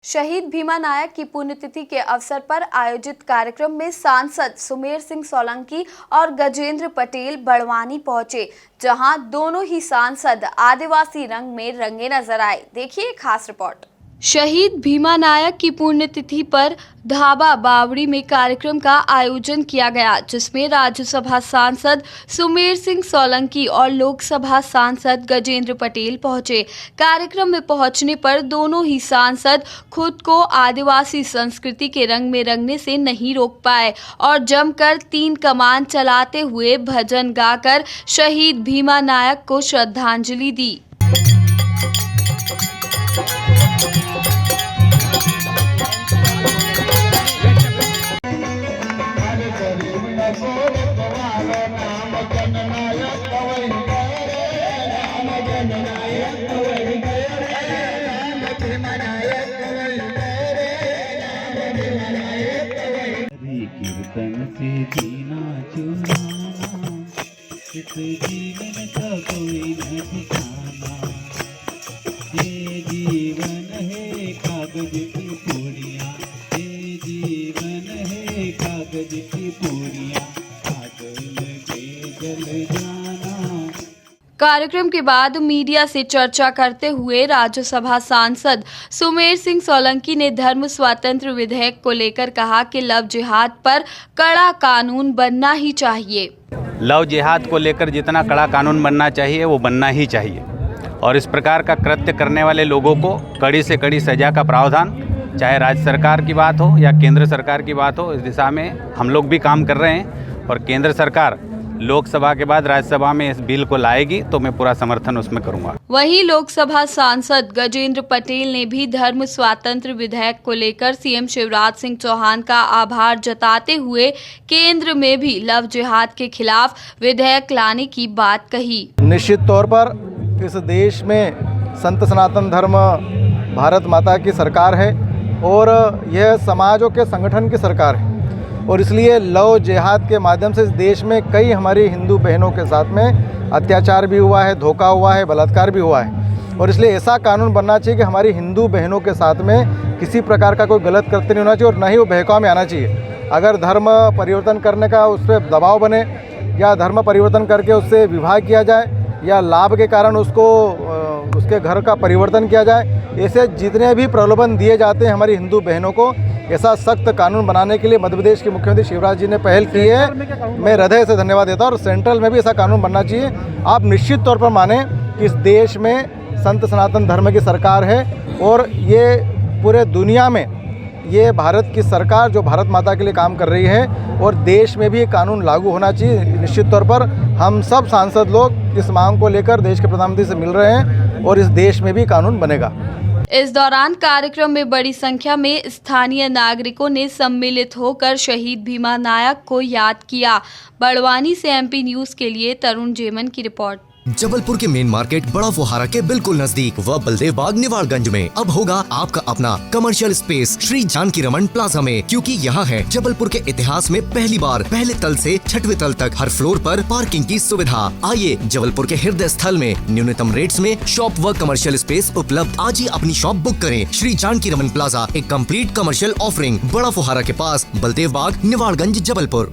शहीद भीमा नायक की पुण्यतिथि के अवसर पर आयोजित कार्यक्रम में सांसद सुमेर सिंह सोलंकी और गजेंद्र पटेल बड़वानी पहुंचे, जहां दोनों ही सांसद आदिवासी रंग में रंगे नजर आए। देखिए खास रिपोर्ट। शहीद भीमा नायक की पुण्यतिथि पर ढाबा बावड़ी में कार्यक्रम का आयोजन किया गया, जिसमें राज्यसभा सांसद सुमेर सिंह सोलंकी और लोकसभा सांसद गजेंद्र पटेल पहुंचे। कार्यक्रम में पहुंचने पर दोनों ही सांसद खुद को आदिवासी संस्कृति के रंग में रंगने से नहीं रोक पाए और जमकर 3 कमान चलाते हुए भजन गाकर शहीद भीमा नायक को श्रद्धांजलि दी। कीर्तन से जीना चुराना, इस जीवन का कोई न ठिकाना। ये जीवन है कागज की पूरियां, ये जीवन है कागज की पूरियां, कागज के जल जाना। कार्यक्रम के बाद मीडिया से चर्चा करते हुए राज्यसभा सांसद सुमेर सिंह सोलंकी ने धर्म स्वातंत्र विधेयक को लेकर कहा कि लव जिहाद पर कड़ा कानून बनना ही चाहिए। लव जिहाद को लेकर जितना कड़ा कानून बनना चाहिए वो बनना ही चाहिए और इस प्रकार का कृत्य करने वाले लोगों को कड़ी से कड़ी सजा का प्रावधान, चाहे राज्य सरकार की बात हो या केंद्र सरकार की बात हो, इस दिशा में हम लोग भी काम कर रहे हैं और केंद्र सरकार लोकसभा के बाद राज्यसभा में इस बिल को लाएगी तो मैं पूरा समर्थन उसमें करूंगा। वहीं लोकसभा सांसद गजेंद्र पटेल ने भी धर्म स्वातंत्र विधेयक को लेकर सीएम शिवराज सिंह चौहान का आभार जताते हुए केंद्र में भी लव जिहाद के खिलाफ विधेयक लाने की बात कही। निश्चित तौर पर इस देश में संत सनातन धर्म भारत माता की सरकार है और यह समाजों के संगठन की सरकार है और इसलिए लव जिहाद के माध्यम से इस देश में कई हमारी हिंदू बहनों के साथ में अत्याचार भी हुआ है, धोखा हुआ है, बलात्कार भी हुआ है और इसलिए ऐसा कानून बनना चाहिए कि हमारी हिंदू बहनों के साथ में किसी प्रकार का कोई गलत कृत्य नहीं होना चाहिए और न ही वो बहकाव में आना चाहिए। अगर धर्म परिवर्तन करने का उस पर दबाव बने या धर्म परिवर्तन करके उससे विवाह किया जाए या लाभ के कारण उसके घर का परिवर्तन किया जाए, ऐसे जितने भी प्रलोभन दिए जाते हैं हमारी हिंदू बहनों को, ऐसा सख्त कानून बनाने के लिए मध्य प्रदेश के मुख्यमंत्री शिवराज जी ने पहल की है। मैं हृदय से धन्यवाद देता हूँ और सेंट्रल में भी ऐसा कानून बनना चाहिए। आप निश्चित तौर पर माने कि इस देश में संत सनातन धर्म की सरकार है और ये पूरे दुनिया में ये भारत की सरकार जो भारत माता के लिए काम कर रही है और देश में भी ये कानून लागू होना चाहिए। निश्चित तौर पर हम सब सांसद लोग इस मांग को लेकर देश के प्रधानमंत्री से मिल रहे हैं और इस देश में भी कानून बनेगा। इस दौरान कार्यक्रम में बड़ी संख्या में स्थानीय नागरिकों ने सम्मिलित होकर शहीद भीमा नायक को याद किया। बड़वानी से एमपी न्यूज के लिए तरुण जेमन की रिपोर्ट। जबलपुर के मेन मार्केट बड़ा फुहारा के बिल्कुल नजदीक व बलदेव बाग निवाड़गंज में अब होगा आपका अपना commercial space Shri Janaki Raman plaza में, क्योंकि यहाँ है जबलपुर के इतिहास में पहली बार पहले तल से 6वें तल तक हर फ्लोर पर पार्किंग की सुविधा। आइए जबलपुर के हृदय स्थल में न्यूनतम रेट्स में शॉप व कमर्शियल स्पेस उपलब्ध। आज ही अपनी शॉप बुक करें। श्री जानकी रमन प्लाजा, एक कम्प्लीट कमर्शियल ऑफरिंग, बड़ा फुहारा के पास, बलदेव बाग निवाड़गंज, जबलपुर।